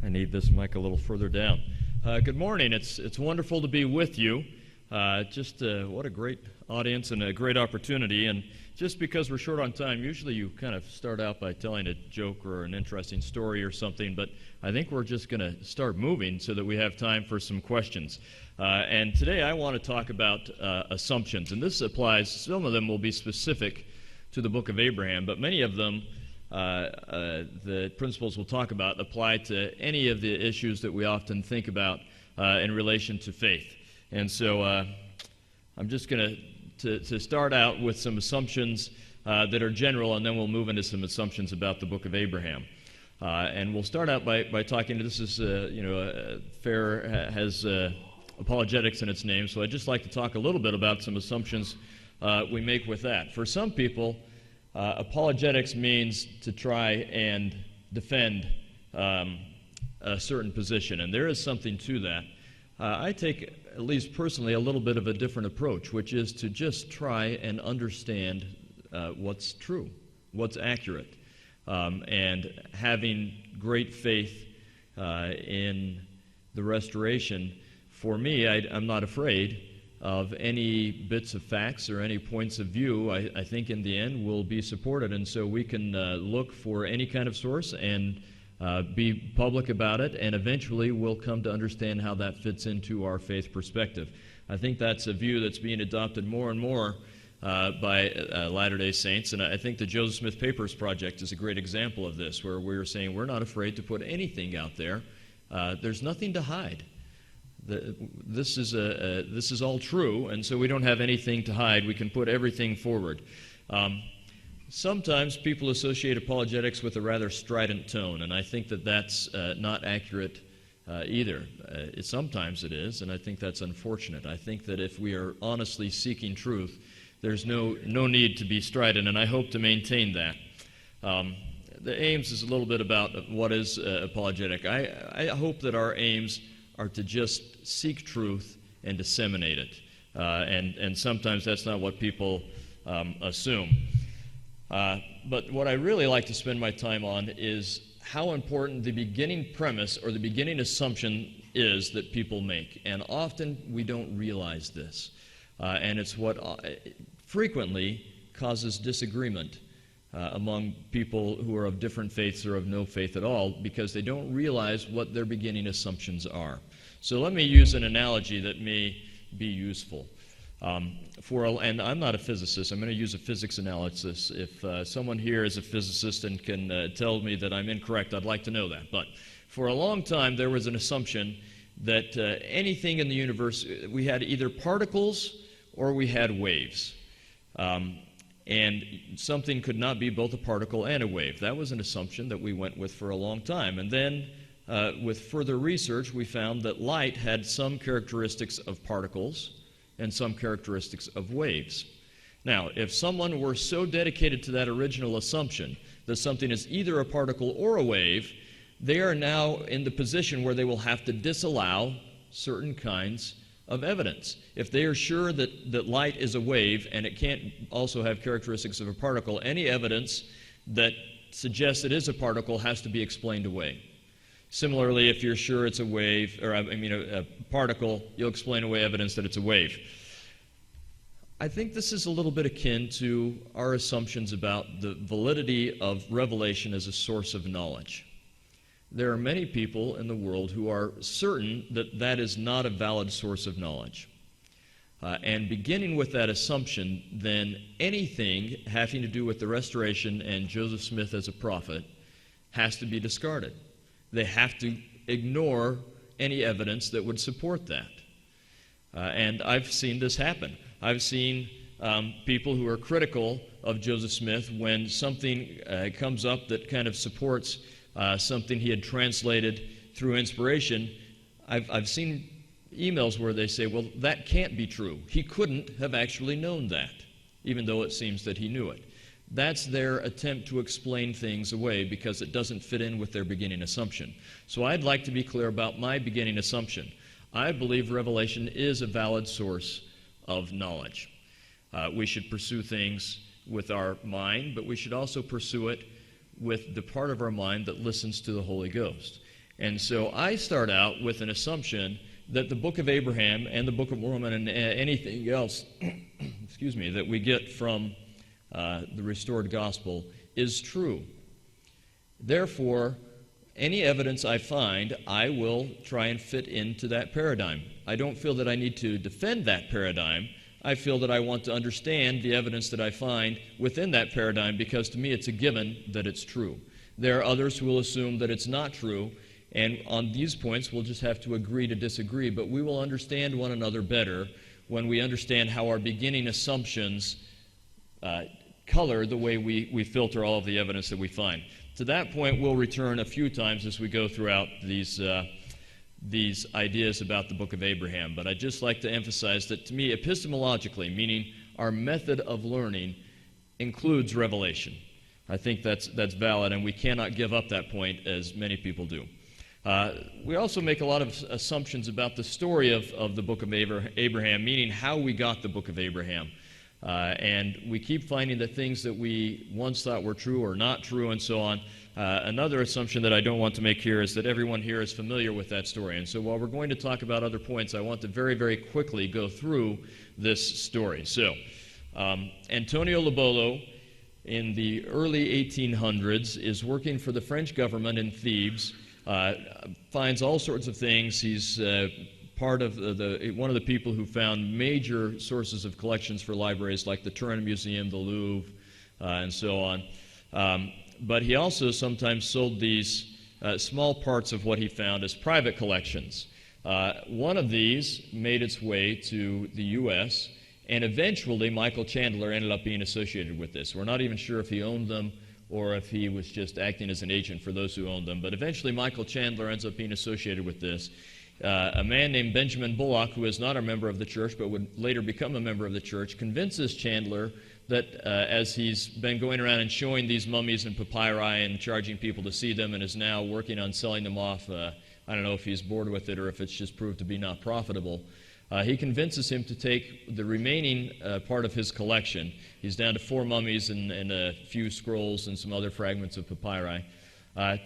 I need this mic a little further down. Good morning. It's wonderful to be with you. What a great audience and a great opportunity. And just because we're short on time, usually you kind of start out by telling a joke or an interesting story or something, but I think we're just going to start moving so that we have time for some questions. And today I want to talk about assumptions. And this applies, some of them will be specific to the book of Abraham, but many of them the principles we'll talk about apply to any of the issues that we often think about in relation to faith. And so I'm just going to start out with some assumptions that are general, and then we'll move into some assumptions about the book of Abraham. And we'll start out by talking, this is, FAIR has apologetics in its name, so I'd just like to talk a little bit about some assumptions we make with that. For some people, apologetics means to try and defend a certain position, and there is something to that. I take, at least personally, a little bit of a different approach, which is to just try and understand what's true, what's accurate, and having great faith in the restoration. For me, I'm not afraid of any bits of facts or any points of view. I think in the end will be supported, and so we can look for any kind of source and be public about it, and eventually we'll come to understand how that fits into our faith perspective. I think that's a view that's being adopted more and more by Latter-day Saints, and I think the Joseph Smith Papers Project is a great example of this, where we're saying we're not afraid to put anything out there. There's nothing to hide. This is all true, and so we don't have anything to hide. We can put everything forward. Sometimes people associate apologetics with a rather strident tone, and I think that that's not accurate either. Sometimes it is, and I think that's unfortunate. I think that if we are honestly seeking truth, there's no need to be strident, and I hope to maintain that. The aims is a little bit about what is apologetic. I hope that our aims are to just seek truth and disseminate it. And sometimes that's not what people assume. But what I really like to spend my time on is how important the beginning premise or the beginning assumption is that people make. And often we don't realize this. And it's what frequently causes disagreement among people who are of different faiths or of no faith at all, because they don't realize what their beginning assumptions are. So let me use an analogy that may be useful. And I'm not a physicist. I'm going to use a physics analysis. If someone here is a physicist and can tell me that I'm incorrect, I'd like to know that. But for a long time, there was an assumption that anything in the universe, we had either particles or we had waves. And something could not be both a particle and a wave. That was an assumption that we went with for a long time. And then with further research, we found that light had some characteristics of particles and some characteristics of waves. Now, if someone were so dedicated to that original assumption that something is either a particle or a wave, they are now in the position where they will have to disallow certain kinds of evidence. If they are sure that light is a wave and it can't also have characteristics of a particle, any evidence that suggests it is a particle has to be explained away. Similarly, if you're sure it's a wave, or a particle, you'll explain away evidence that it's a wave. I think this is a little bit akin to our assumptions about the validity of revelation as a source of knowledge. There are many people in the world who are certain that that is not a valid source of knowledge. And beginning with that assumption, then anything having to do with the restoration and Joseph Smith as a prophet has to be discarded. They have to ignore any evidence that would support that. And I've seen this happen. I've seen people who are critical of Joseph Smith when something comes up that kind of supports something he had translated through inspiration. I've seen emails where they say, well, that can't be true. He couldn't have actually known that, even though it seems that he knew it. That's their attempt to explain things away because it doesn't fit in with their beginning assumption. So I'd like to be clear about my beginning assumption. I believe revelation is a valid source of knowledge. We should pursue things with our mind, but we should also pursue it with the part of our mind that listens to the Holy Ghost. And so I start out with an assumption that the Book of Abraham and the Book of Mormon and anything else excuse me, that we get from the restored gospel is true. Therefore, any evidence I find, I will try and fit into that paradigm. I don't feel that I need to defend that paradigm. I feel that I want to understand the evidence that I find within that paradigm, because to me it's a given that it's true. There are others who will assume that it's not true, and on these points we'll just have to agree to disagree, but we will understand one another better when we understand how our beginning assumptions color the way we filter all of the evidence that we find. To that point, we'll return a few times as we go throughout these ideas about the Book of Abraham. But I'd just like to emphasize that to me, epistemologically, meaning our method of learning, includes revelation. I think that's valid, and we cannot give up that point as many people do. We also make a lot of assumptions about the story of the Book of Abraham, meaning how we got the Book of Abraham. And we keep finding that things that we once thought were true are not true, and so on. Another assumption that I don't want to make here is that everyone here is familiar with that story. And so while we're going to talk about other points, I want to very, very quickly go through this story. So, Antonio Lobolo, in the early 1800s, is working for the French government in Thebes, finds all sorts of things. He's part of one of the people who found major sources of collections for libraries like the Turin Museum, the Louvre, and so on. But he also sometimes sold these small parts of what he found as private collections. One of these made its way to the U.S., and eventually Michael Chandler ended up being associated with this. We're not even sure if he owned them or if he was just acting as an agent for those who owned them. But eventually Michael Chandler ends up being associated with this. A man named Benjamin Bullock, who is not a member of the church but would later become a member of the church, convinces Chandler that as he's been going around and showing these mummies and papyri and charging people to see them and is now working on selling them off, I don't know if he's bored with it or if it's just proved to be not profitable, he convinces him to take the remaining part of his collection. He's down to 4 mummies and a few scrolls and some other fragments of papyri,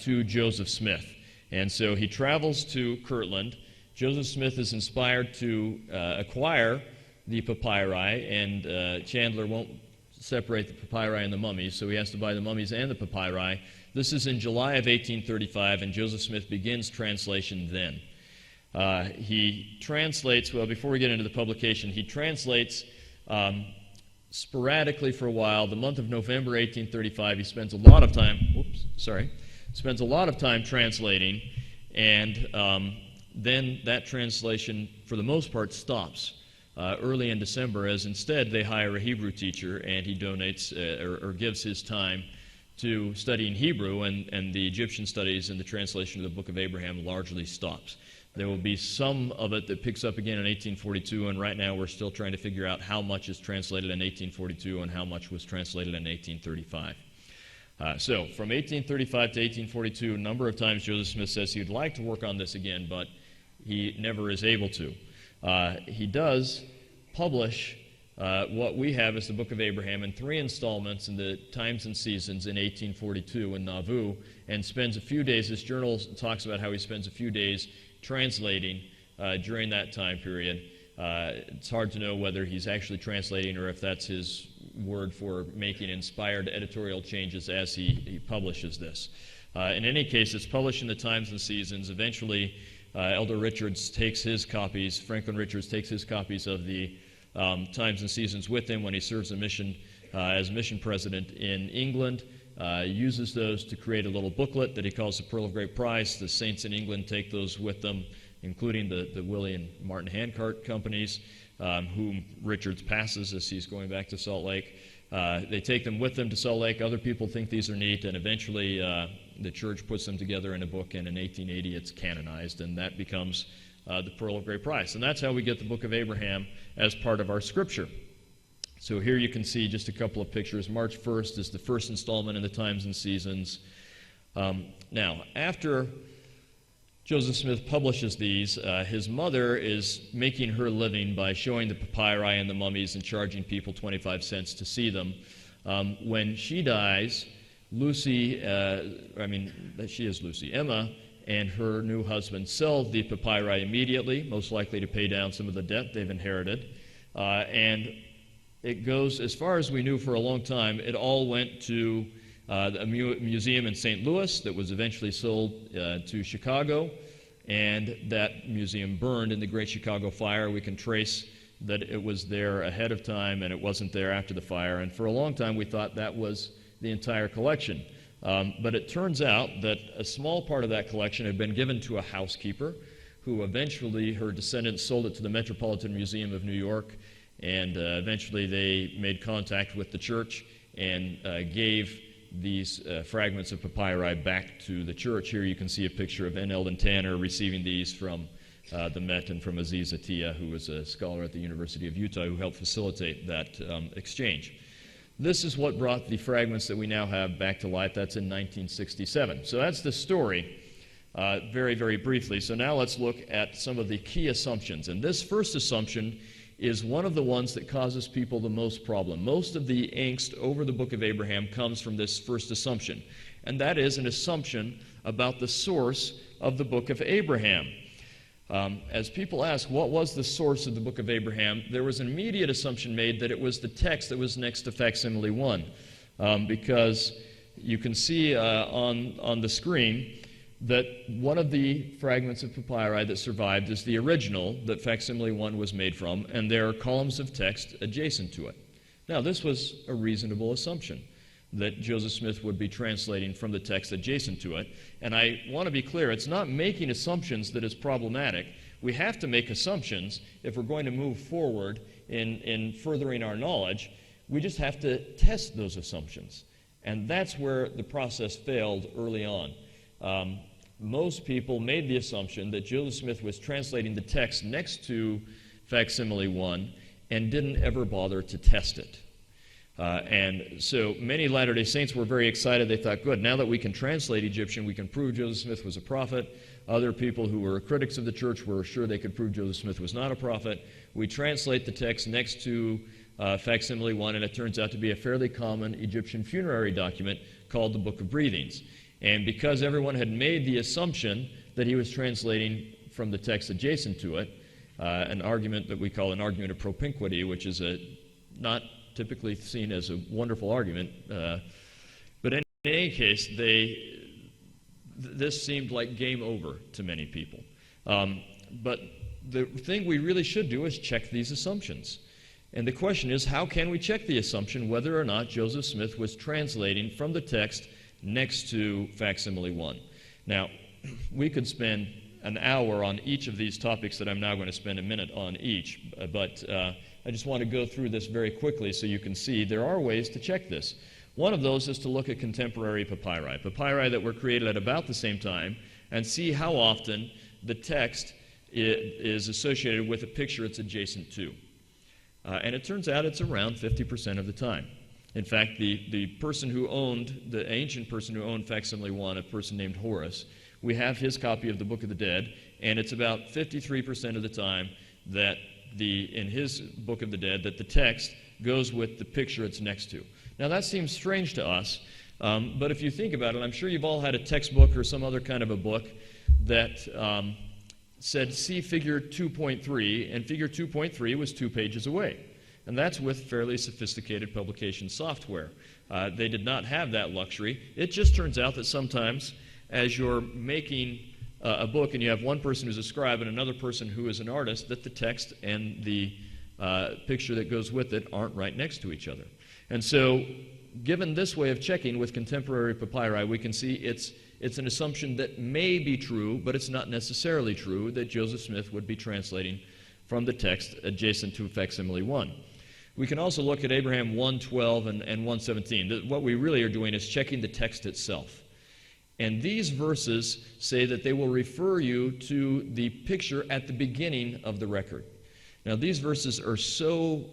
to Joseph Smith. And so he travels to Kirtland. Joseph Smith is inspired to acquire the papyri, and Chandler won't separate the papyri and the mummies, so he has to buy the mummies and the papyri. This is in July of 1835, and Joseph Smith begins translation then. He translates, well, before we get into the publication, he translates sporadically for a while. The month of November 1835, he spends a lot of time translating, and then that translation, for the most part, stops early in December, as instead they hire a Hebrew teacher, and he donates or gives his time to studying Hebrew, and the Egyptian studies and the translation of the Book of Abraham largely stops. There will be some of it that picks up again in 1842, and right now we're still trying to figure out how much is translated in 1842 and how much was translated in 1835. So from 1835 to 1842, a number of times Joseph Smith says he would like to work on this again, but he never is able to. He does publish what we have as the Book of Abraham in 3 installments in the Times and Seasons in 1842 in Nauvoo, and spends a few days. His journal talks about how he spends a few days translating during that time period. It's hard to know whether he's actually translating or if that's his word for making inspired editorial changes as he publishes this. In any case, it's published in the Times and Seasons. Eventually, Elder Richards takes his copies, Franklin Richards takes his copies of the Times and Seasons with him when he serves a mission as mission president in England, uses those to create a little booklet that he calls the Pearl of Great Price. The saints in England take those with them, including the Willie and Martin Handcart companies, whom Richards passes as he's going back to Salt Lake. They take them with them to Salt Lake. Other people think these are neat, and eventually the church puts them together in a book, and in 1880 it's canonized, and that becomes the Pearl of Great Price. And that's how we get the Book of Abraham as part of our Scripture. So here you can see just a couple of pictures. March 1st is the first installment in the Times and Seasons. Now, after Joseph Smith publishes these, his mother is making her living by showing the papyri and the mummies and charging people 25 cents to see them. When she dies, Emma and her new husband sell the papyri immediately, most likely to pay down some of the debt they've inherited. And it goes, as far as we knew for a long time, it all went to a museum in St. Louis that was eventually sold to Chicago, and that museum burned in the Great Chicago Fire. We can trace that it was there ahead of time and it wasn't there after the fire, and for a long time we thought that was the entire collection. But it turns out that a small part of that collection had been given to a housekeeper who eventually, her descendants sold it to the Metropolitan Museum of New York, and eventually they made contact with the church and gave these fragments of papyri back to the church. Here you can see a picture of N. Eldon Tanner receiving these from the Met and from Aziz Atiyah, who was a scholar at the University of Utah who helped facilitate that exchange. This is what brought the fragments that we now have back to life. That's in 1967. So that's the story, very, very briefly. So now let's look at some of the key assumptions. And this first assumption is one of the ones that causes people the most problem. Most of the angst over the book of Abraham comes from this first assumption, and that is an assumption about the source of the book of Abraham. As people ask, what was the source of the book of Abraham, there was an immediate assumption made that it was the text that was next to facsimile 1, because you can see on the screen that one of the fragments of papyri that survived is the original that facsimile 1 was made from, and there are columns of text adjacent to it. Now, this was a reasonable assumption, that Joseph Smith would be translating from the text adjacent to it. And I want to be clear, it's not making assumptions that is problematic. We have to make assumptions if we're going to move forward in furthering our knowledge. We just have to test those assumptions. And that's where the process failed early on. Most people made the assumption that Joseph Smith was translating the text next to facsimile 1 and didn't ever bother to test it. And so many Latter-day Saints were very excited. They thought, good, now that we can translate Egyptian, we can prove Joseph Smith was a prophet. Other people who were critics of the church were sure they could prove Joseph Smith was not a prophet. We translate the text next to facsimile 1, and it turns out to be a fairly common Egyptian funerary document called the Book of Breathings. And because everyone had made the assumption that he was translating from the text adjacent to it, an argument that we call an argument of propinquity, which is not typically seen as a wonderful argument, but in any case, this seemed like game over to many people. But the thing we really should do is check these assumptions. And the question is, how can we check the assumption whether or not Joseph Smith was translating from the text next to facsimile 1? Now, we could spend an hour on each of these topics that I'm now going to spend a minute on each, but I just want to go through this very quickly so you can see there are ways to check this. One of those is to look at contemporary papyri that were created at about the same time, and see how often the text is associated with a picture it's adjacent to. And it turns out it's around 50% of the time. In fact, the person who owned, the ancient person who owned facsimile 1, a person named Horus, we have his copy of the Book of the Dead, and it's about 53% of the time that in his Book of the Dead that the text goes with the picture it's next to. Now that seems strange to us, but if you think about it, I'm sure you've all had a textbook or some other kind of a book that said, see figure 2.3, and figure 2.3 was 2 pages away. And that's with fairly sophisticated publication software. They did not have that luxury. It just turns out that sometimes as you're making a book and you have one person who's a scribe and another person who is an artist, that the text and the picture that goes with it aren't right next to each other. And so given this way of checking with contemporary papyri, we can see it's an assumption that may be true, but it's not necessarily true, that Joseph Smith would be translating from the text adjacent to facsimile 1. We can also look at Abraham 1:12 and 1:17. What we really are doing is checking the text itself. And these verses say that they will refer you to the picture at the beginning of the record. Now, these verses are so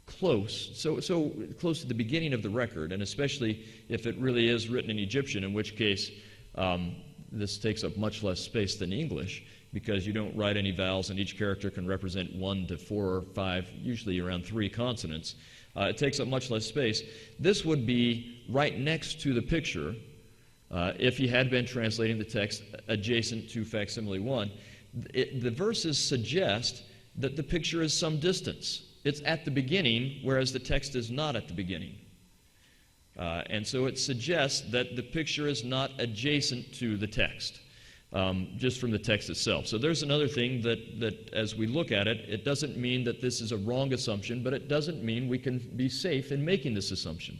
close to the beginning of the record, and especially if it really is written in Egyptian, in which case this takes up much less space than English, because you don't write any vowels and each character can represent 1 to 4 or 5, usually around 3 consonants. It takes up much less space. This would be right next to the picture if he had been translating the text adjacent to facsimile 1, the verses suggest that the picture is some distance. It's at the beginning, whereas the text is not at the beginning. And so it suggests that the picture is not adjacent to the text, just from the text itself. So there's another thing that as we look at it, it doesn't mean that this is a wrong assumption, but it doesn't mean we can be safe in making this assumption.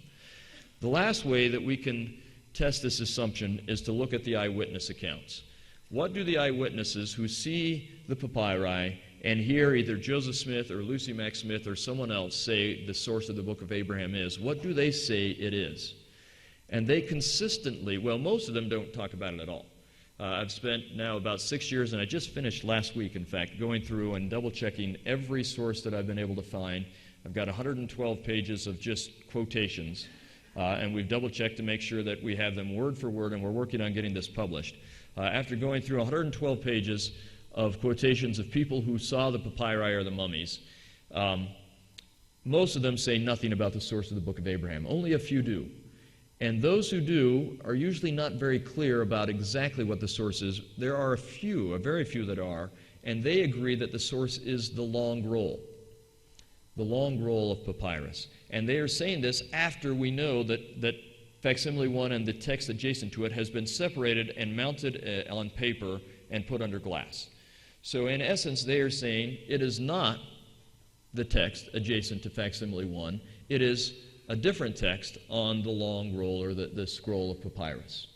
The last way that we can test this assumption is to look at the eyewitness accounts. What do the eyewitnesses who see the papyri and hear either Joseph Smith or Lucy Mack Smith or someone else say the source of the Book of Abraham is, what do they say it is? And they consistently, well, most of them don't talk about it at all. I've spent now about 6 years, and I just finished last week, in fact, going through and double-checking every source that I've been able to find. I've got 112 pages of just quotations, and we've double-checked to make sure that we have them word for word, and we're working on getting this published. After going through 112 pages of quotations of people who saw the papyri or the mummies, most of them say nothing about the source of the Book of Abraham. Only a few do. And those who do are usually not very clear about exactly what the source is. There are a very few that are, and they agree that the source is the long roll of papyrus. And they are saying this after we know that facsimile 1 and the text adjacent to it has been separated and mounted on paper and put under glass. So in essence, they are saying it is not the text adjacent to facsimile 1. It is a different text on the long roll or the scroll of papyrus.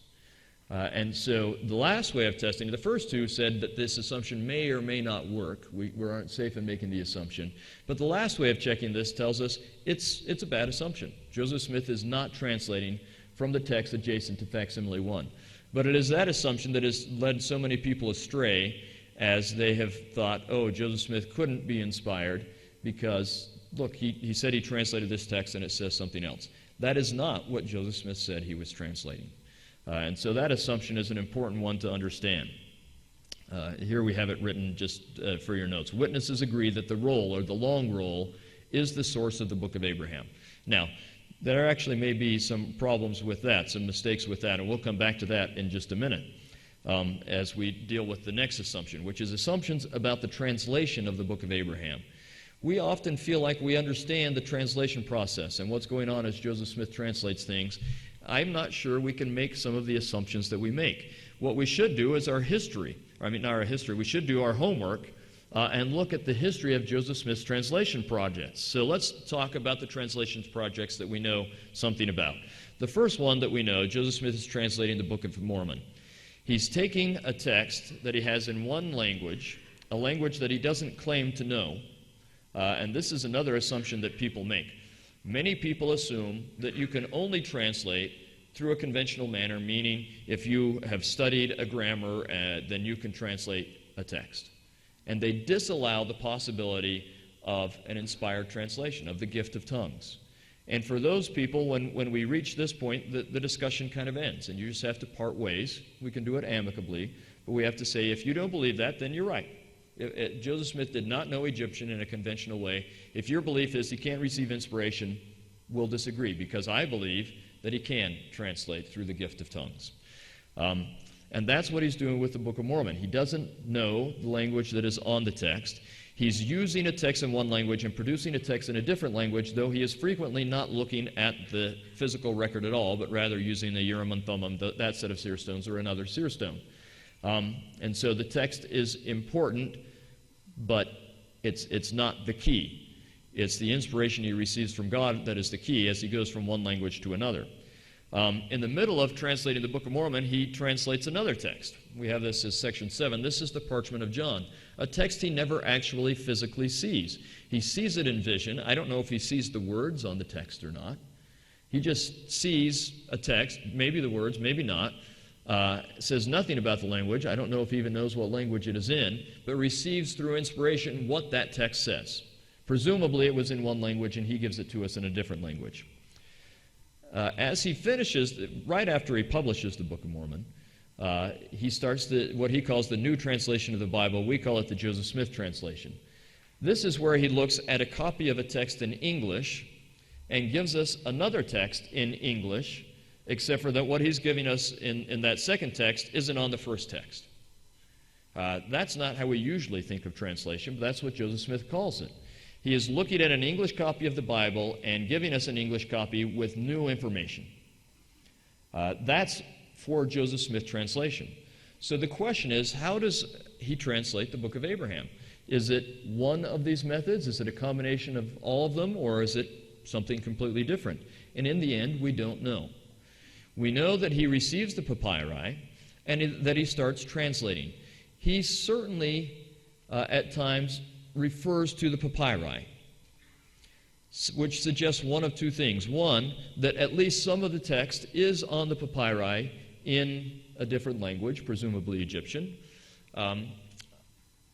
And so the last way of testing, the first two said that this assumption may or may not work. We aren't safe in making the assumption. But the last way of checking this tells us it's a bad assumption. Joseph Smith is not translating from the text adjacent to facsimile 1. But it is that assumption that has led so many people astray, as they have thought, oh, Joseph Smith couldn't be inspired because, look, he said he translated this text and it says something else. That is not what Joseph Smith said he was translating. And so that assumption is an important one to understand. Here we have it written just for your notes. Witnesses agree that the roll, or the long roll, is the source of the Book of Abraham. Now, there actually may be some problems with that, some mistakes with that, and we'll come back to that in just a minute as we deal with the next assumption, which is assumptions about the translation of the Book of Abraham. We often feel like we understand the translation process and what's going on as Joseph Smith translates things. I'm not sure we can make some of the assumptions that we make. What we should do is we should do our homework and look at the history of Joseph Smith's translation projects. So let's talk about the translations projects that we know something about. The first one that we know, Joseph Smith is translating the Book of Mormon. He's taking a text that he has in one language, a language that he doesn't claim to know, and this is another assumption that people make. Many people assume that you can only translate through a conventional manner, meaning if you have studied a grammar, then you can translate a text. And they disallow the possibility of an inspired translation, of the gift of tongues. And for those people, when we reach this point, the discussion kind of ends, and you just have to part ways. We can do it amicably, but we have to say, if you don't believe that, then you're right. Joseph Smith did not know Egyptian in a conventional way. If your belief is he can't receive inspiration, we'll disagree, because I believe that he can translate through the gift of tongues. And that's what he's doing with the Book of Mormon. He doesn't know the language that is on the text. He's using a text in one language and producing a text in a different language, though he is frequently not looking at the physical record at all, but rather using the Urim and Thummim, that set of seer stones, or another seer stone. And so the text is important, but it's not the key. It's the inspiration he receives from God that is the key as he goes from one language to another. In the middle of translating the Book of Mormon, he translates another text. We have this as section 7. This is the Parchment of John, a text he never actually physically sees. He sees it in vision. I don't know if he sees the words on the text or not. He just sees a text, maybe the words, maybe not. Says nothing about the language. I don't know if he even knows what language it is in, but receives through inspiration what that text says. Presumably it was in one language, and he gives it to us in a different language. As he finishes, right after he publishes the Book of Mormon, he starts what he calls the new translation of the Bible. We call it the Joseph Smith translation. This is where he looks at a copy of a text in English and gives us another text in English except for that what he's giving us in that second text isn't on the first text. That's not how we usually think of translation, but that's what Joseph Smith calls it. He is looking at an English copy of the Bible and giving us an English copy with new information. That's for Joseph Smith translation. So the question is, how does he translate the book of Abraham? Is it one of these methods? Is it a combination of all of them? Or is it something completely different? And in the end, we don't know. We know that he receives the papyri and that he starts translating. He certainly, at times, refers to the papyri, which suggests one of two things. One, that at least some of the text is on the papyri in a different language, presumably Egyptian.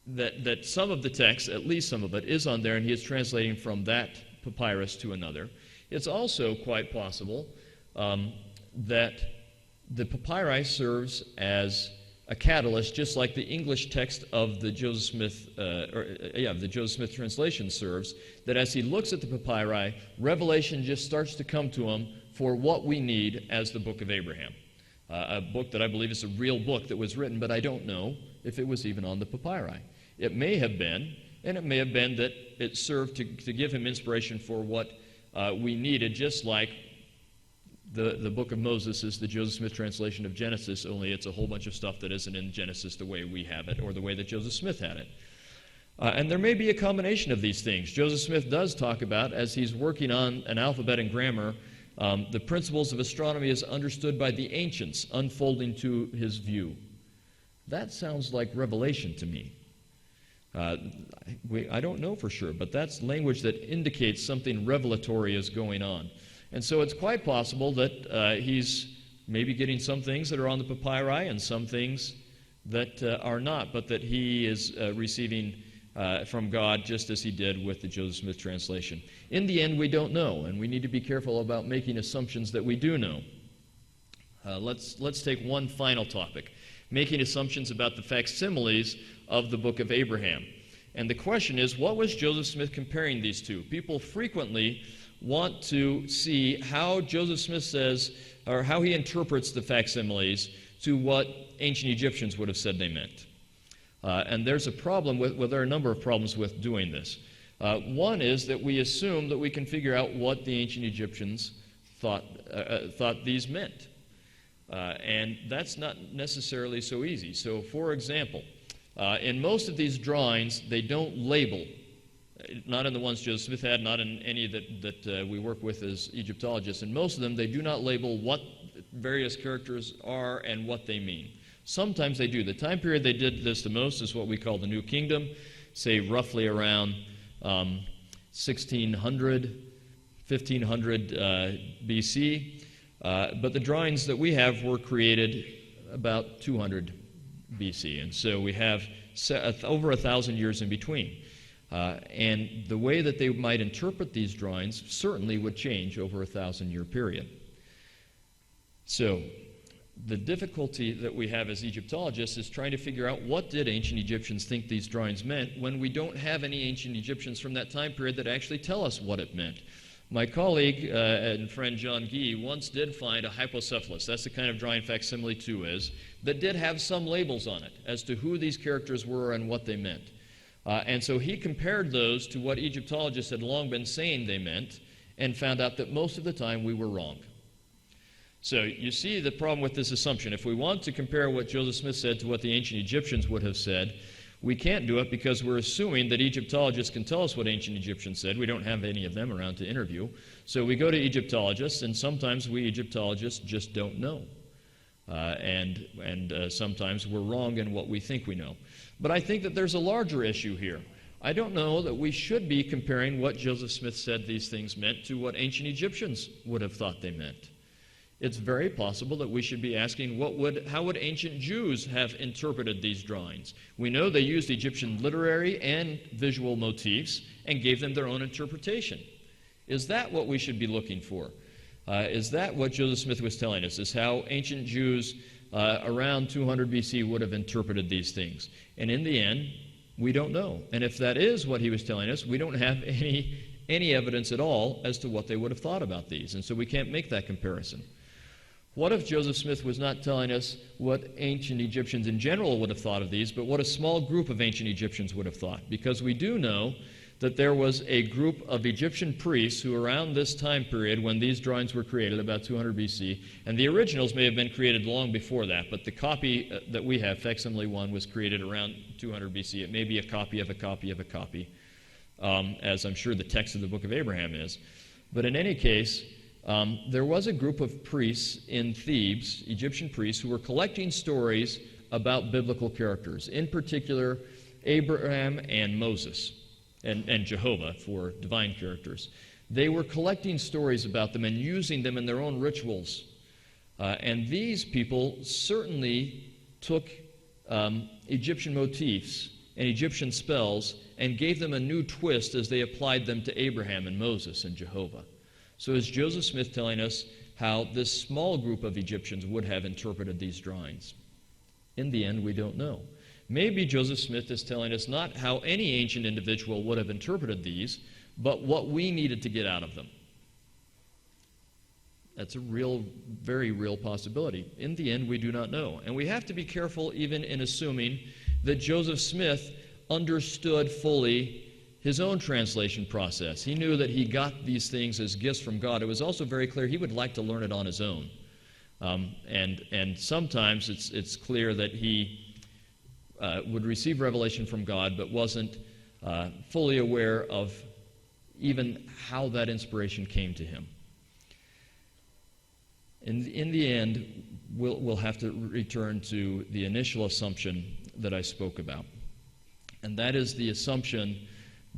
That some of the text, at least some of it, is on there, and he is translating from that papyrus to another. It's also quite possible that the papyri serves as a catalyst, just like the English text of the Joseph Smith translation serves, that as he looks at the papyri, revelation just starts to come to him for what we need as the book of Abraham. A book that I believe is a real book that was written, but I don't know if it was even on the papyri. It may have been, and it may have been that it served to give him inspiration for what we needed, just like the book of Moses is the Joseph Smith translation of Genesis, only it's a whole bunch of stuff that isn't in Genesis the way we have it or the way that Joseph Smith had it. And there may be a combination of these things. Joseph Smith does talk about, as he's working on an alphabet and grammar, the principles of astronomy as understood by the ancients unfolding to his view. That sounds like revelation to me. I don't know for sure, but that's language that indicates something revelatory is going on. And so it's quite possible that he's maybe getting some things that are on the papyri and some things that are not, but that he is receiving from God just as he did with the Joseph Smith translation. In the end, we don't know, and we need to be careful about making assumptions that we do know. Let's take one final topic, making assumptions about the facsimiles of the book of Abraham. And the question is, what was Joseph Smith comparing these to? People frequently want to see how Joseph Smith says, or how he interprets the facsimiles to what ancient Egyptians would have said they meant. And there's a problem there are a number of problems with doing this. One is that we assume that we can figure out what the ancient Egyptians thought these meant. And that's not necessarily so easy. So, for example, in most of these drawings, they don't label. Not in the ones Joseph Smith had, not in any that we work with as Egyptologists. In most of them, they do not label what various characters are and what they mean. Sometimes they do. The time period they did this the most is what we call the New Kingdom, say roughly around 1600, 1500 BC. But the drawings that we have were created about 200 BC. And so we have over 1,000 years in between. And the way that they might interpret these drawings certainly would change over a 1,000-year period. So the difficulty that we have as Egyptologists is trying to figure out what did ancient Egyptians think these drawings meant when we don't have any ancient Egyptians from that time period that actually tell us what it meant. My colleague and friend John Gee once did find a hypocephalus, that's the kind of drawing facsimile 2 is, that did have some labels on it as to who these characters were and what they meant. And so he compared those to what Egyptologists had long been saying they meant and found out that most of the time we were wrong. So you see the problem with this assumption. If we want to compare what Joseph Smith said to what the ancient Egyptians would have said, we can't do it because we're assuming that Egyptologists can tell us what ancient Egyptians said. We don't have any of them around to interview. So we go to Egyptologists, and sometimes we Egyptologists just don't know. And sometimes we're wrong in what we think we know. But I think that there's a larger issue here. I don't know that we should be comparing what Joseph Smith said these things meant to what ancient Egyptians would have thought they meant. It's very possible that we should be asking how would ancient Jews have interpreted these drawings? We know they used Egyptian literary and visual motifs and gave them their own interpretation. Is that what we should be looking for? Is that what Joseph Smith was telling us? Is how ancient Jews around 200 BC would have interpreted these things? And in the end, we don't know. And if that is what he was telling us, we don't have any evidence at all as to what they would have thought about these. And so we can't make that comparison. What if Joseph Smith was not telling us what ancient Egyptians in general would have thought of these, but what a small group of ancient Egyptians would have thought? Because we do know that there was a group of Egyptian priests who, around this time period when these drawings were created, about 200 BC, and the originals may have been created long before that, but the copy that we have, facsimile 1, was created around 200 BC. It may be a copy of a copy of a copy, as I'm sure the text of the Book of Abraham is. But in any case, there was a group of priests in Thebes, Egyptian priests, who were collecting stories about biblical characters, in particular Abraham and Moses, and Jehovah for divine characters. They were collecting stories about them and using them in their own rituals. And these people certainly took Egyptian motifs and Egyptian spells and gave them a new twist as they applied them to Abraham and Moses and Jehovah. So is Joseph Smith telling us how this small group of Egyptians would have interpreted these drawings? In the end, we don't know. Maybe Joseph Smith is telling us not how any ancient individual would have interpreted these, but what we needed to get out of them. That's a real, very real possibility. In the end, we do not know. And we have to be careful even in assuming that Joseph Smith understood fully his own translation process. He knew that he got these things as gifts from God. It was also very clear he would like to learn it on his own. And sometimes it's clear that he would receive revelation from God, but wasn't fully aware of even how that inspiration came to him. In the end, we'll have to return to the initial assumption that I spoke about, and that is the assumption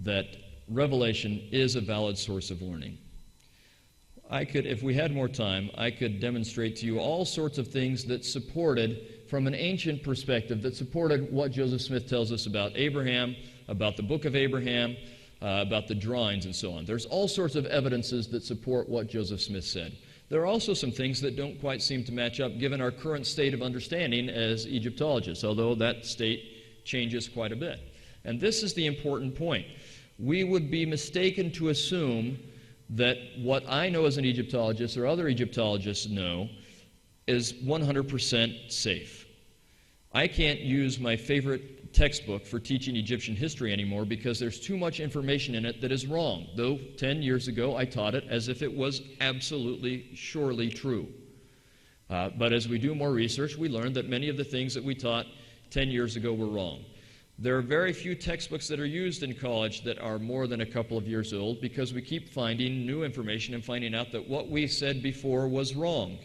that revelation is a valid source of learning. If we had more time, I could demonstrate to you all sorts of things that supported, from an ancient perspective, that supported what Joseph Smith tells us about Abraham, about the book of Abraham, about the drawings and so on. There's all sorts of evidences that support what Joseph Smith said. There are also some things that don't quite seem to match up given our current state of understanding as Egyptologists, although that state changes quite a bit. And this is the important point. We would be mistaken to assume that what I know as an Egyptologist or other Egyptologists know is 100% safe. I can't use my favorite textbook for teaching Egyptian history anymore because there's too much information in it that is wrong, though 10 years ago I taught it as if it was absolutely, surely true. But as we do more research, we learn that many of the things that we taught 10 years ago were wrong. There are very few textbooks that are used in college that are more than a couple of years old because we keep finding new information and finding out that what we said before was wrong.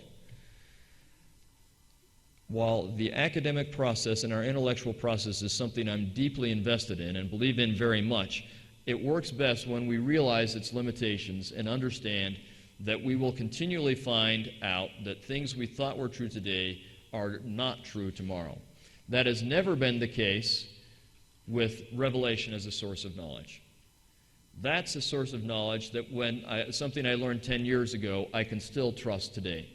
While the academic process and our intellectual process is something I'm deeply invested in and believe in very much, it works best when we realize its limitations and understand that we will continually find out that things we thought were true today are not true tomorrow. That has never been the case with revelation as a source of knowledge. That's a source of knowledge that something I learned 10 years ago, I can still trust today.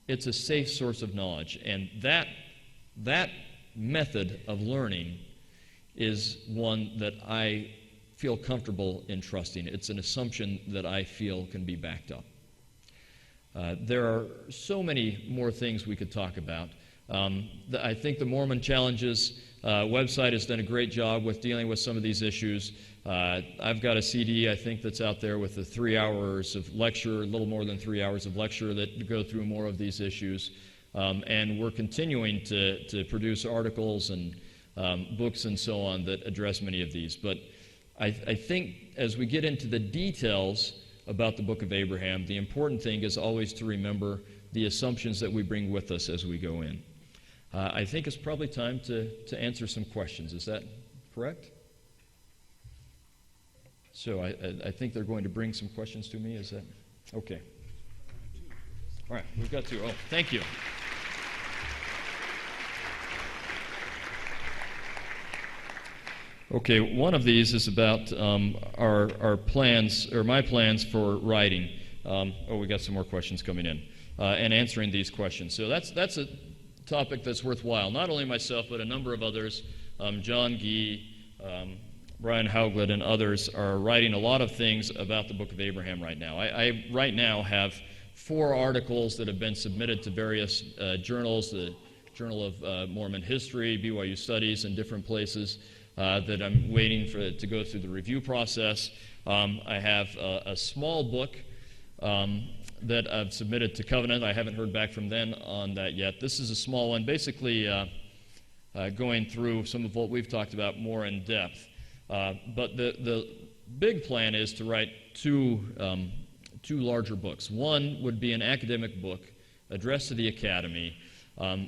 It's a safe source of knowledge, and that method of learning is one that I feel comfortable in trusting. It's an assumption that I feel can be backed up. There are so many more things we could talk about. I think the Mormon Challenges website has done a great job with dealing with some of these issues. I've got a CD, I think, that's out there with the 3 hours of lecture, a little more than 3 hours of lecture that go through more of these issues. And we're continuing to produce articles and books and so on that address many of these. But I think as we get into the details about the book of Abraham, the important thing is always to remember the assumptions that we bring with us as we go in. I think it's probably time to answer some questions. Is that correct? So I think they're going to bring some questions to me. Is that okay? All right, we've got two. Oh, thank you. Okay, one of these is about our plans, or my plans for writing. We got some more questions coming in, and answering these questions. So that's a topic that's worthwhile. Not only myself, but a number of others, John Gee, Brian Hauglid, and others are writing a lot of things about the book of Abraham right now. I right now have 4 articles that have been submitted to various journals, the Journal of Mormon History, BYU Studies, and different places that I'm waiting for to go through the review process. I have a small book that I've submitted to Covenant. I haven't heard back from them on that yet. This is a small one, basically going through some of what we've talked about more in depth. But the big plan is to write two larger books. One would be an academic book addressed to the Academy,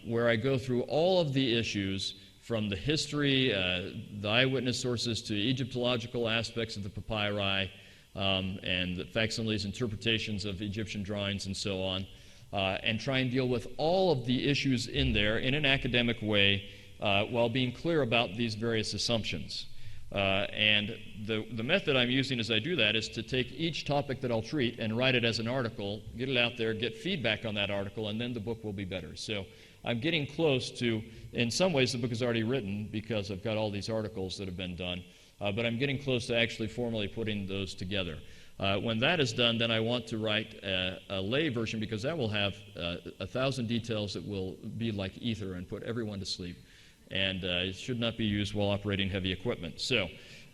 where I go through all of the issues from the history, the eyewitness sources, to Egyptological aspects of the papyri, and the facsimiles, interpretations of Egyptian drawings, and so on, and try and deal with all of the issues in there in an academic way while being clear about these various assumptions. And the method I'm using as I do that is to take each topic that I'll treat and write it as an article, get it out there, get feedback on that article, and then the book will be better. So I'm getting close to, in some ways the book is already written because I've got all these articles that have been done, but I'm getting close to actually formally putting those together. When that is done, then I want to write a lay version, because that will have 1,000 details that will be like ether and put everyone to sleep. And it should not be used while operating heavy equipment. So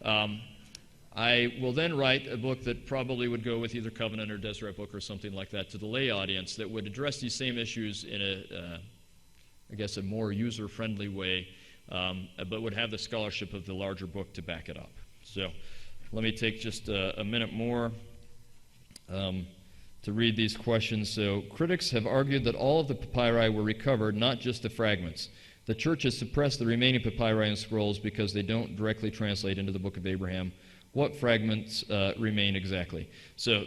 I will then write a book that probably would go with either Covenant or Deseret Book or something like that to the lay audience that would address these same issues in I guess, a more user-friendly way, but would have the scholarship of the larger book to back it up. So let me take just a minute more to read these questions. So critics have argued that all of the papyri were recovered, not just the fragments. The church has suppressed the remaining papyri and scrolls because they don't directly translate into the Book of Abraham. What fragments remain exactly? So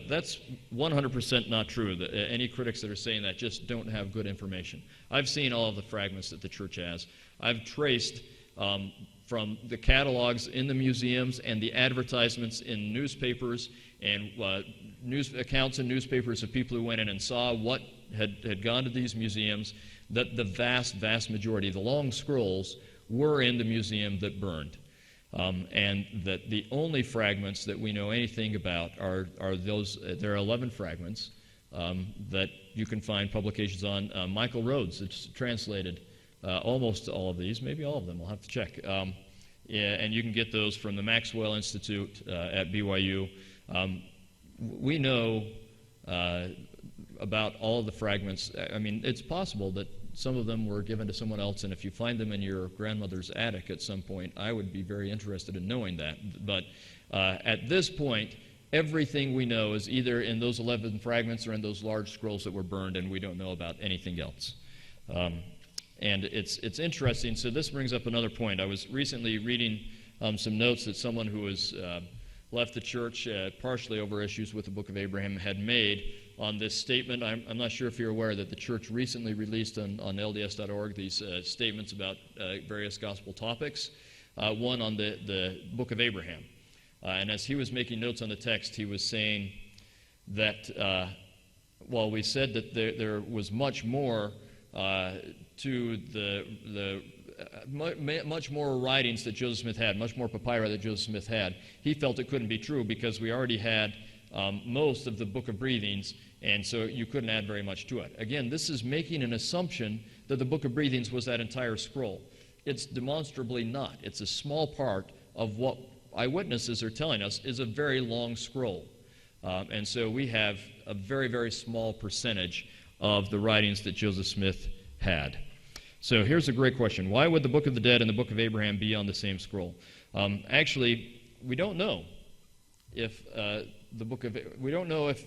that's 100% not true. Any critics that are saying that just don't have good information. I've seen all of the fragments that the church has. I've traced from the catalogs in the museums and the advertisements in newspapers and news accounts in newspapers of people who went in and saw what had gone to these museums, that the vast, vast majority, the long scrolls, were in the museum that burned. And that the only fragments that we know anything about are those. There are 11 fragments that you can find publications on. Michael Rhodes, it's translated almost all of these, maybe all of them, I'll have to check. And you can get those from the Maxwell Institute at BYU. We know about all of the fragments. I mean, it's possible that some of them were given to someone else, and if you find them in your grandmother's attic at some point, I would be very interested in knowing that. But at this point, everything we know is either in those 11 fragments or in those large scrolls that were burned, and we don't know about anything else. And it's interesting. So this brings up another point. I was recently reading some notes that someone who has left the church partially over issues with the Book of Abraham had made on this statement. I'm not sure if you're aware that the church recently released on LDS.org these statements about various gospel topics. One on the Book of Abraham. And as he was making notes on the text, he was saying that while we said that there was much more to much more writings that Joseph Smith had, much more papyri that Joseph Smith had, he felt it couldn't be true because we already had most of the Book of Breathings, and so you couldn't add very much to it. Again, this is making an assumption that the Book of Breathings was that entire scroll. It's demonstrably not. It's a small part of what eyewitnesses are telling us is a very long scroll. And so we have a very, very small percentage of the writings that Joseph Smith had. So here's a great question. Why would the Book of the Dead and the Book of Abraham be on the same scroll? Actually, we don't know if we don't know if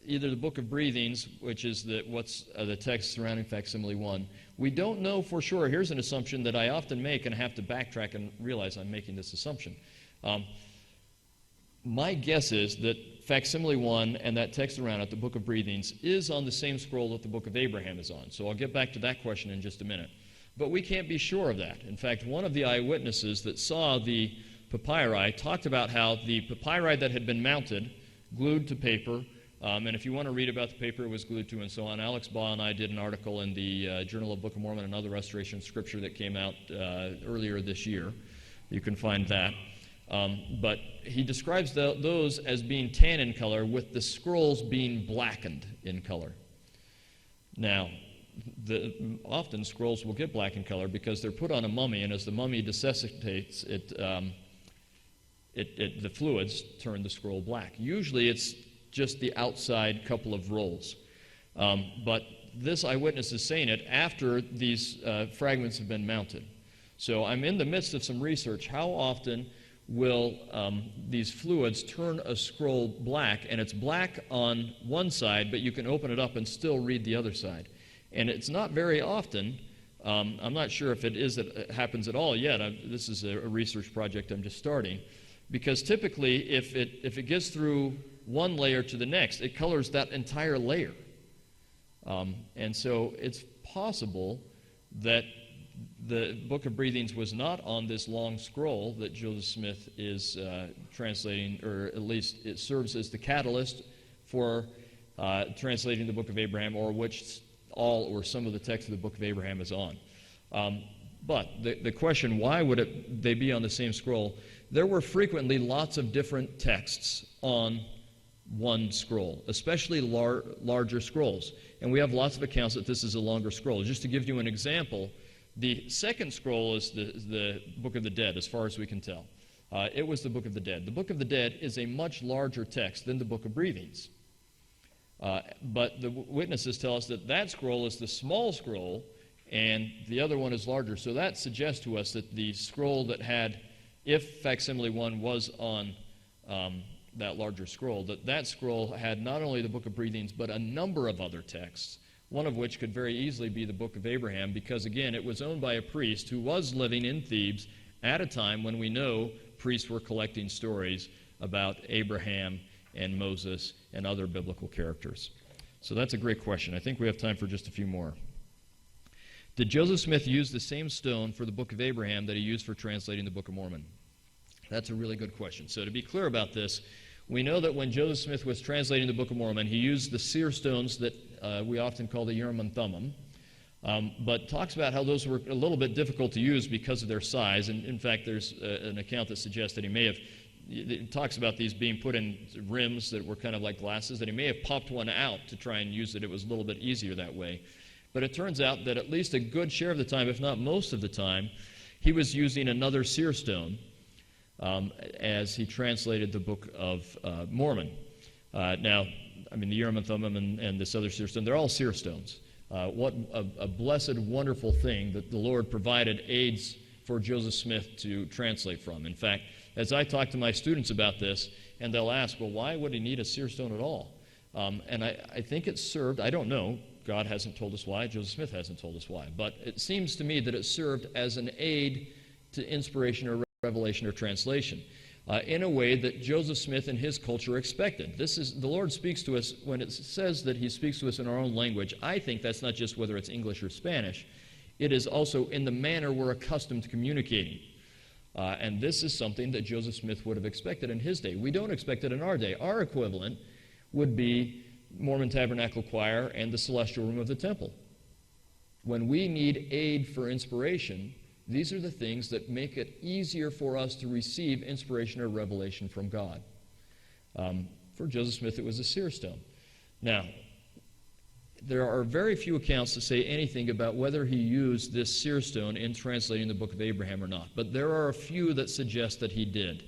either the Book of Breathings, which is the text surrounding facsimile 1, we don't know for sure. Here's an assumption that I often make and have to backtrack and realize I'm making this assumption. My guess is that facsimile 1 and that text around it, the Book of Breathings, is on the same scroll that the Book of Abraham is on. So I'll get back to that question in just a minute. But we can't be sure of that. In fact, one of the eyewitnesses that saw the papyri talked about how the papyri that had been mounted, glued to paper, and if you want to read about the paper it was glued to and so on, Alex Baugh and I did an article in the Journal of Book of Mormon and Other Restoration Scripture that came out earlier this year. You can find that. But he describes those as being tan in color, with the scrolls being blackened in color. Now, often scrolls will get black in color because they're put on a mummy, and as the mummy desiccates, the fluids turn the scroll black. Usually it's just the outside couple of rolls. But this eyewitness is saying it after these fragments have been mounted. So I'm in the midst of some research. How often will these fluids turn a scroll black, and it's black on one side, but you can open it up and still read the other side? And it's not very often. I'm not sure if it happens at all yet. This is a research project I'm just starting, because typically if it gets through one layer to the next, it colors that entire layer. And so it's possible that the Book of Breathings was not on this long scroll that Joseph Smith is translating, or at least it serves as the catalyst for translating the Book of Abraham, or which all or some of the text of the Book of Abraham is on. But the question, why would they be on the same scroll? There were frequently lots of different texts on one scroll, especially larger scrolls. And we have lots of accounts that this is a longer scroll. Just to give you an example, the second scroll is the Book of the Dead, as far as we can tell. It was the Book of the Dead. The Book of the Dead is a much larger text than the Book of Breathings. But the witnesses tell us that scroll is the small scroll, and the other one is larger. So that suggests to us that the scroll that had, if facsimile 1 was on that larger scroll, that scroll had not only the Book of Breathings, but a number of other texts, one of which could very easily be the Book of Abraham, because, again, it was owned by a priest who was living in Thebes at a time when we know priests were collecting stories about Abraham and Moses and other biblical characters. So that's a great question. I think we have time for just a few more. Did Joseph Smith use the same stone for the Book of Abraham that he used for translating the Book of Mormon? That's a really good question. So to be clear about this, we know that when Joseph Smith was translating the Book of Mormon, he used the seer stones that we often call the Urim and Thummim, but talks about how those were a little bit difficult to use because of their size. And in fact, there's an account that suggests that he may have, it talks about these being put in rims that were kind of like glasses, that he may have popped one out to try and use it. It was a little bit easier that way. But it turns out that at least a good share of the time, if not most of the time, he was using another seer stone as he translated the Book of Mormon. Now, I mean, the Urim and Thummim and this other seer stone, they're all seer stones. What a blessed, wonderful thing that the Lord provided aids for Joseph Smith to translate from. In fact, as I talk to my students about this, and they'll ask, well, why would he need a seer stone at all? And I think it served, I don't know, God hasn't told us why, Joseph Smith hasn't told us why, but it seems to me that it served as an aid to inspiration or revelation or translation in a way that Joseph Smith and his culture expected. The Lord speaks to us, when it says that he speaks to us in our own language, I think that's not just whether it's English or Spanish, it is also in the manner we're accustomed to communicating. And this is something that Joseph Smith would have expected in his day. We don't expect it in our day. Our equivalent would be Mormon Tabernacle Choir and the Celestial Room of the Temple. When we need aid for inspiration, these are the things that make it easier for us to receive inspiration or revelation from God. For Joseph Smith, it was a seer stone. Now, there are very few accounts to say anything about whether he used this seer stone in translating the Book of Abraham or not, but there are a few that suggest that he did.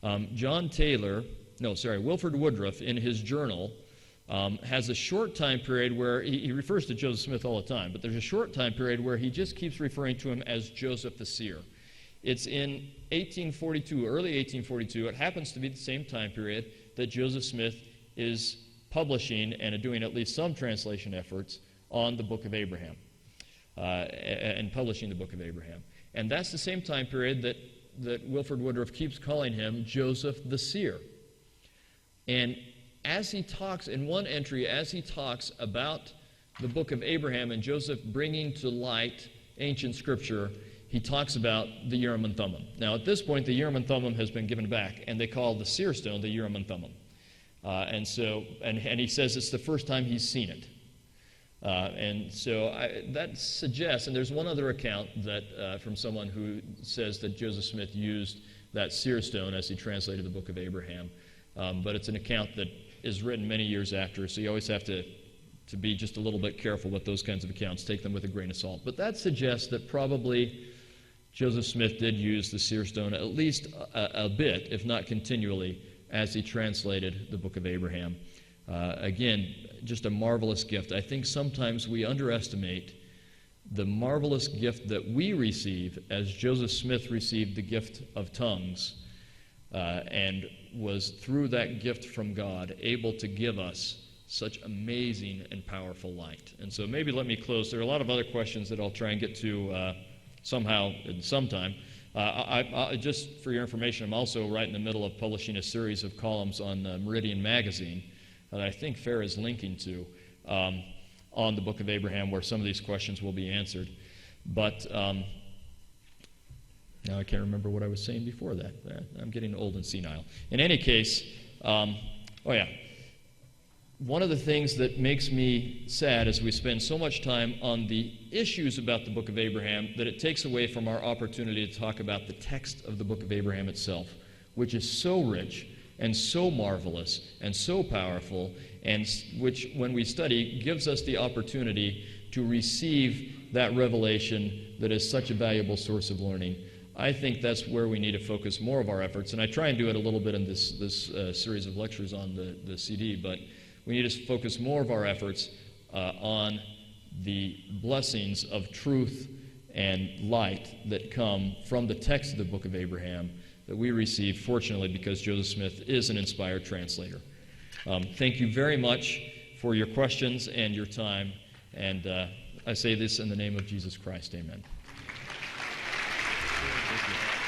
Wilford Woodruff, in his journal, has a short time period where he refers to Joseph Smith all the time, but there's a short time period where he just keeps referring to him as Joseph the Seer. It's in 1842, early 1842. It happens to be the same time period that Joseph Smith is publishing and doing at least some translation efforts on the Book of Abraham and publishing the Book of Abraham. And that's the same time period that Wilford Woodruff keeps calling him Joseph the Seer. And as he talks, in one entry, as he talks about the Book of Abraham and Joseph bringing to light ancient Scripture, he talks about the Urim and Thummim. Now, at this point, the Urim and Thummim has been given back, and they call the seer stone the Urim and Thummim. And he says it's the first time he's seen it. That suggests, and there's one other account that from someone who says that Joseph Smith used that seer stone as he translated the book of Abraham. But it's an account that is written many years after, so you always have to be just a little bit careful with those kinds of accounts. Take them with a grain of salt. But that suggests that probably Joseph Smith did use the seer stone at least a bit, if not continually, as he translated the book of Abraham. Again, just a marvelous gift. I think sometimes we underestimate the marvelous gift that we receive as Joseph Smith received the gift of tongues and was, through that gift from God, able to give us such amazing and powerful light. And so maybe let me close. There are a lot of other questions that I'll try and get to somehow and sometime. Just for your information, I'm also right in the middle of publishing a series of columns on Meridian Magazine that I think Fair is linking to on the book of Abraham, where some of these questions will be answered. But now I can't remember what I was saying before that. I'm getting old and senile. In any case, one of the things that makes me sad is we spend so much time on the issues about the book of Abraham that it takes away from our opportunity to talk about the text of the book of Abraham itself, which is so rich and so marvelous and so powerful, and which, when we study, gives us the opportunity to receive that revelation that is such a valuable source of learning. I think that's where we need to focus more of our efforts, and I try and do it a little bit in this series of lectures on the CD, but we need to focus more of our efforts on the blessings of truth and light that come from the text of the book of Abraham that we receive, fortunately, because Joseph Smith is an inspired translator. Thank you very much for your questions and your time, and I say this in the name of Jesus Christ. Amen. Thank you.